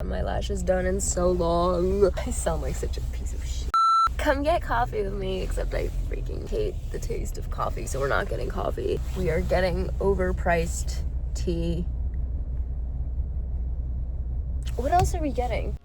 My lashes done in so long. I sound like such a piece of shit. Come get coffee with me, except I freaking hate the taste of coffee, so we're not getting coffee. We are getting overpriced tea. What else are we getting?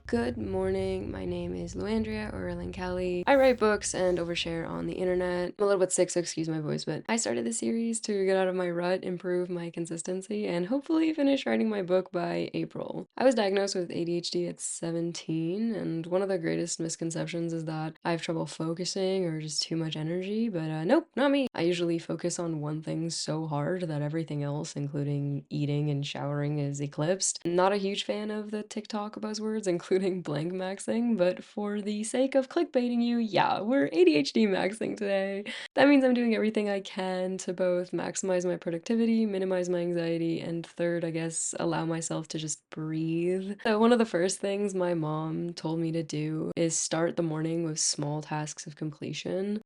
Good morning, my name is Luandria or Kelly. I write books and overshare on the internet. I'm a little bit sick, so excuse my voice, but I started this series to get out of my rut, improve my consistency, and hopefully finish writing my book by April. I was diagnosed with ADHD at 17, and one of the greatest misconceptions is that I have trouble focusing or just too much energy, but nope, not me. I usually focus on one thing so hard that everything else, including eating and showering, is eclipsed. Not a huge fan of the TikTok buzzwords, including blank maxing, but for the sake of clickbaiting you, yeah, we're ADHD maxing today. That means I'm doing everything I can to both maximize my productivity, minimize my anxiety, and third, I guess, allow myself to just breathe. So one of the first things my mom told me to do is start the morning with small tasks of completion.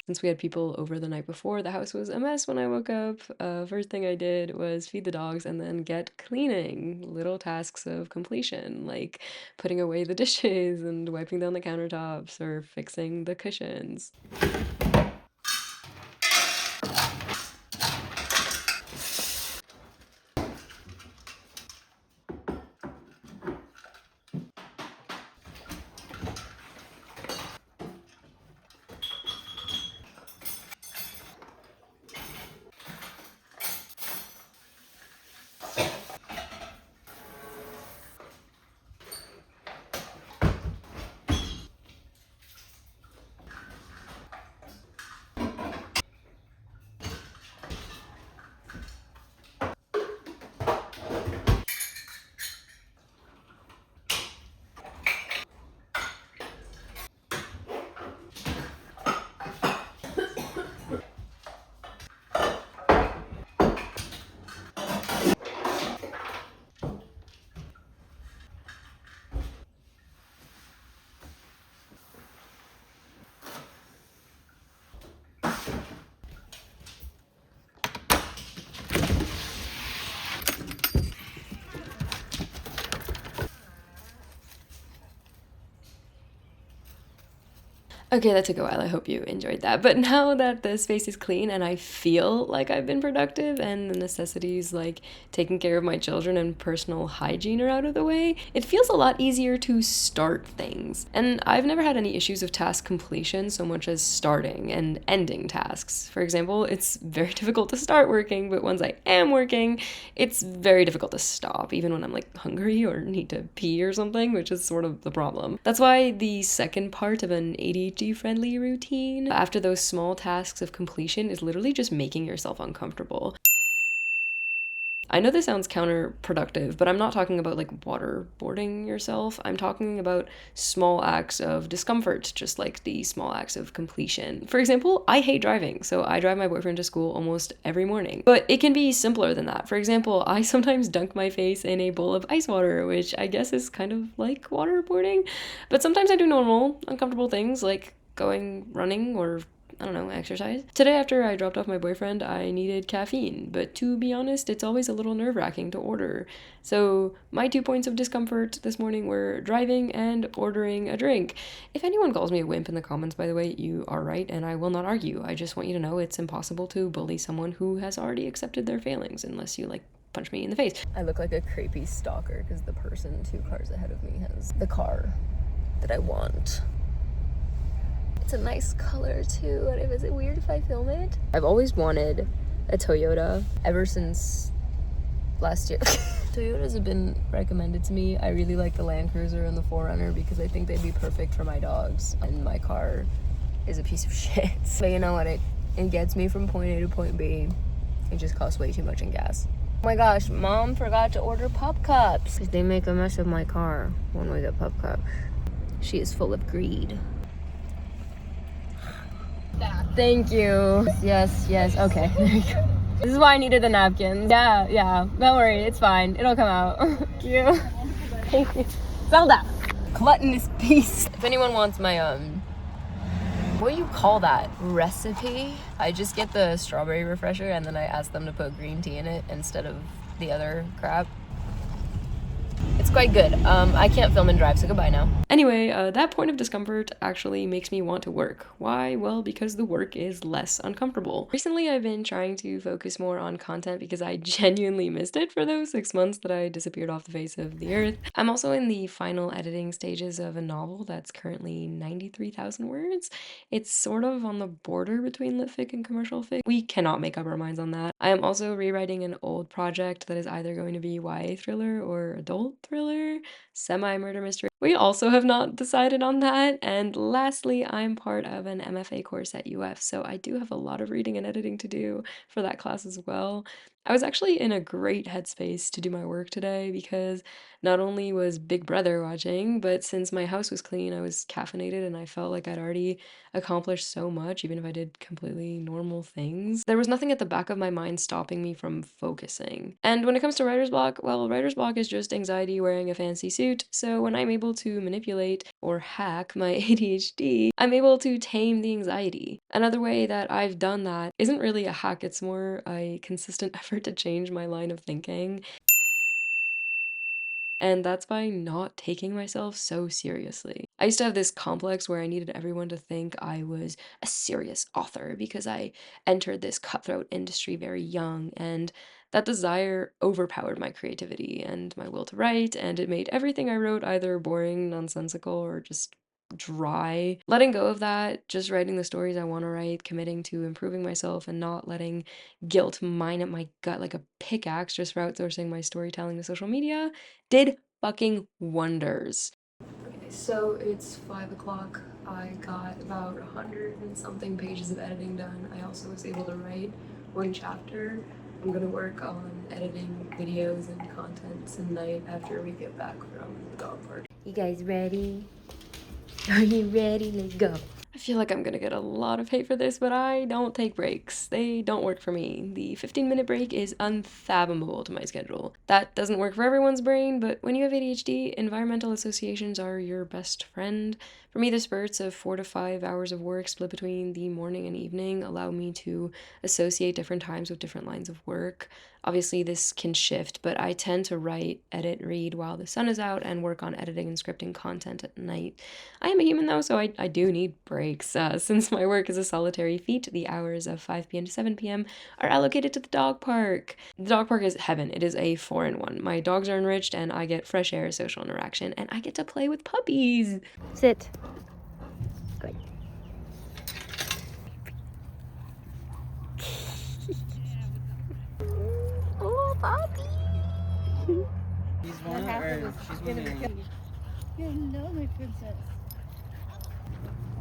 Since we had people over the night before, the house was a mess when I woke up. First thing I did was feed the dogs and then get cleaning. Little tasks of completion, like putting away the dishes and wiping down the countertops or fixing the cushions. Okay, that took a while. I hope you enjoyed that. But now that the space is clean and I feel like I've been productive and the necessities like taking care of my children and personal hygiene are out of the way, it feels a lot easier to start things. And I've never had any issues of task completion so much as starting and ending tasks. For example, it's very difficult to start working, but once I am working, it's very difficult to stop, even when I'm like hungry or need to pee or something, which is sort of the problem. That's why the second part of an ADHD-friendly routine after those small tasks of completion is literally just making yourself uncomfortable. I know this sounds counterproductive, but I'm not talking about like waterboarding yourself. I'm talking about small acts of discomfort, just like the small acts of completion. For example, I hate driving, so I drive my boyfriend to school almost every morning. But it can be simpler than that. For example, I sometimes dunk my face in a bowl of ice water, which I guess is kind of like waterboarding. But sometimes I do normal, uncomfortable things like going running or I don't know, exercise. Today after I dropped off my boyfriend, I needed caffeine, but to be honest, it's always a little nerve-wracking to order. So my 2 points of discomfort this morning were driving and ordering a drink. If anyone calls me a wimp in the comments, by the way, you are right, and I will not argue. I just want you to know it's impossible to bully someone who has already accepted their failings, unless you, like, punch me in the face. I look like a creepy stalker because the person 2 cars ahead of me has the car that I want. It's a nice color too. What if, is it weird if I film it? I've always wanted a Toyota ever since last year. Toyotas have been recommended to me. I really like the Land Cruiser and the 4Runner because I think they'd be perfect for my dogs. And my car is a piece of shit. But you know what? It gets me from point A to point B. It just costs way too much in gas. Oh my gosh, Mom forgot to order pup cups. Because they make a mess of my car when we get pup cup. She is full of greed. Thank you. Yes, okay. There you go. This is why I needed the napkins. Yeah. Don't worry, it's fine. It'll come out. Thank you. Thank you. Zelda. gluttonous beast. If anyone wants my, what do you call that? Recipe? I just get the strawberry refresher and then I ask them to put green tea in it instead of the other crap. It's quite good. I can't film and drive, so goodbye now. Anyway, that point of discomfort actually makes me want to work. Why? Well, because the work is less uncomfortable. Recently, I've been trying to focus more on content because I genuinely missed it for those 6 months that I disappeared off the face of the earth. I'm also in the final editing stages of a novel that's currently 93,000 words. It's sort of on the border between lit fic and commercial fic. We cannot make up our minds on that. I am also rewriting an old project that is either going to be YA thriller or adult thriller, semi-murder mystery. We also have not decided on that. And lastly, I'm part of an MFA course at UF, so I do have a lot of reading and editing to do for that class as well. I was actually in a great headspace to do my work today because not only was Big Brother watching, but since my house was clean, I was caffeinated and I felt like I'd already accomplished so much, even if I did completely normal things. There was nothing at the back of my mind stopping me from focusing. And when it comes to writer's block, well, writer's block is just anxiety wearing a fancy suit, so when I'm able to manipulate or hack my ADHD, I'm able to tame the anxiety. Another way that I've done that isn't really a hack, it's more a consistent effort to change my line of thinking. And that's by not taking myself so seriously. I used to have this complex where I needed everyone to think I was a serious author because I entered this cutthroat industry very young, and that desire overpowered my creativity and my will to write, and it made everything I wrote either boring, nonsensical, or just dry. Letting go of that, just writing the stories I want to write, committing to improving myself, and not letting guilt mine at my gut like a pickaxe just for outsourcing my storytelling to social media did fucking wonders. Okay, so it's 5 o'clock. I got about 100 and something pages of editing done. I also was able to write one chapter. I'm gonna work on editing videos and content tonight after we get back from the dog park. You guys ready? Are you ready? Let's go. I feel like I'm gonna get a lot of hate for this, but I don't take breaks. They don't work for me. The 15-minute break is unfathomable to my schedule. That doesn't work for everyone's brain, but when you have ADHD, environmental associations are your best friend. For me, the spurts of 4 to 5 hours of work split between the morning and evening allow me to associate different times with different lines of work. Obviously, this can shift, but I tend to write, edit, read while the sun is out and work on editing and scripting content at night. I am a human though, so I do need breaks. Since my work is a solitary feat, the hours of 5 p.m. to 7 p.m. are allocated to the dog park. The dog park is heaven. It is a 4-in-1. My dogs are enriched and I get fresh air, social interaction, and I get to play with puppies. Sit. Good. Oh, puppy. He's one or she's one. Hello, my princess.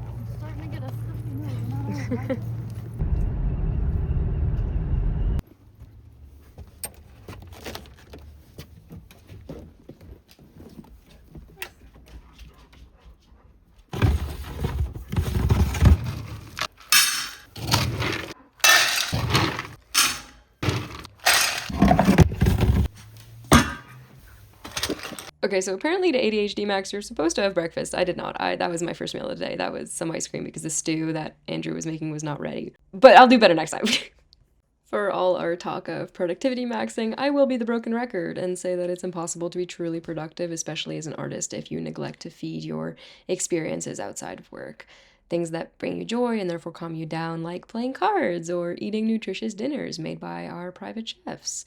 I'm starting to get a stuffy nose. Not all right. Okay, so apparently to ADHD Max, you're supposed to have breakfast. I did not. That was my first meal of the day. That was some ice cream because the stew that Andrew was making was not ready. But I'll do better next time. For all our talk of productivity maxing, I will be the broken record and say that it's impossible to be truly productive, especially as an artist, if you neglect to feed your experiences outside of work. Things that bring you joy and therefore calm you down, like playing cards or eating nutritious dinners made by our private chefs.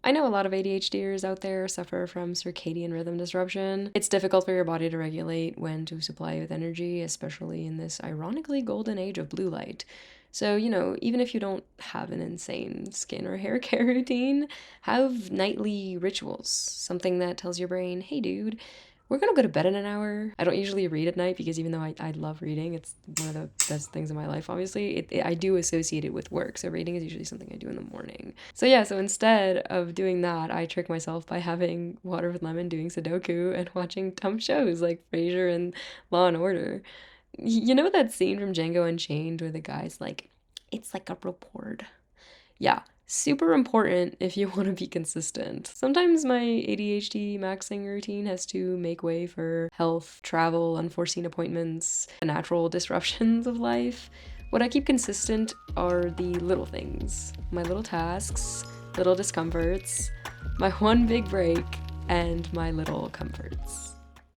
I know a lot of ADHDers out there suffer from circadian rhythm disruption. It's difficult for your body to regulate when to supply with energy, especially in this ironically golden age of blue light. So, even if you don't have an insane skin or hair care routine, have nightly rituals. Something that tells your brain, hey dude, we're gonna go to bed in an hour. I don't usually read at night because even though I love reading, it's one of the best things in my life, obviously, I do associate it with work. So reading is usually something I do in the morning. So yeah, so instead of doing that, I trick myself by having water with lemon, doing Sudoku, and watching dumb shows like Frasier and Law and Order. You know that scene from Django Unchained where the guy's like, it's like a report. Yeah, Super important if you want to be consistent. Sometimes my ADHD maxing routine has to make way for health, travel, unforeseen appointments, the natural disruptions of life. What I keep consistent are the little things, my little tasks, little discomforts, my one big break, and my little comforts.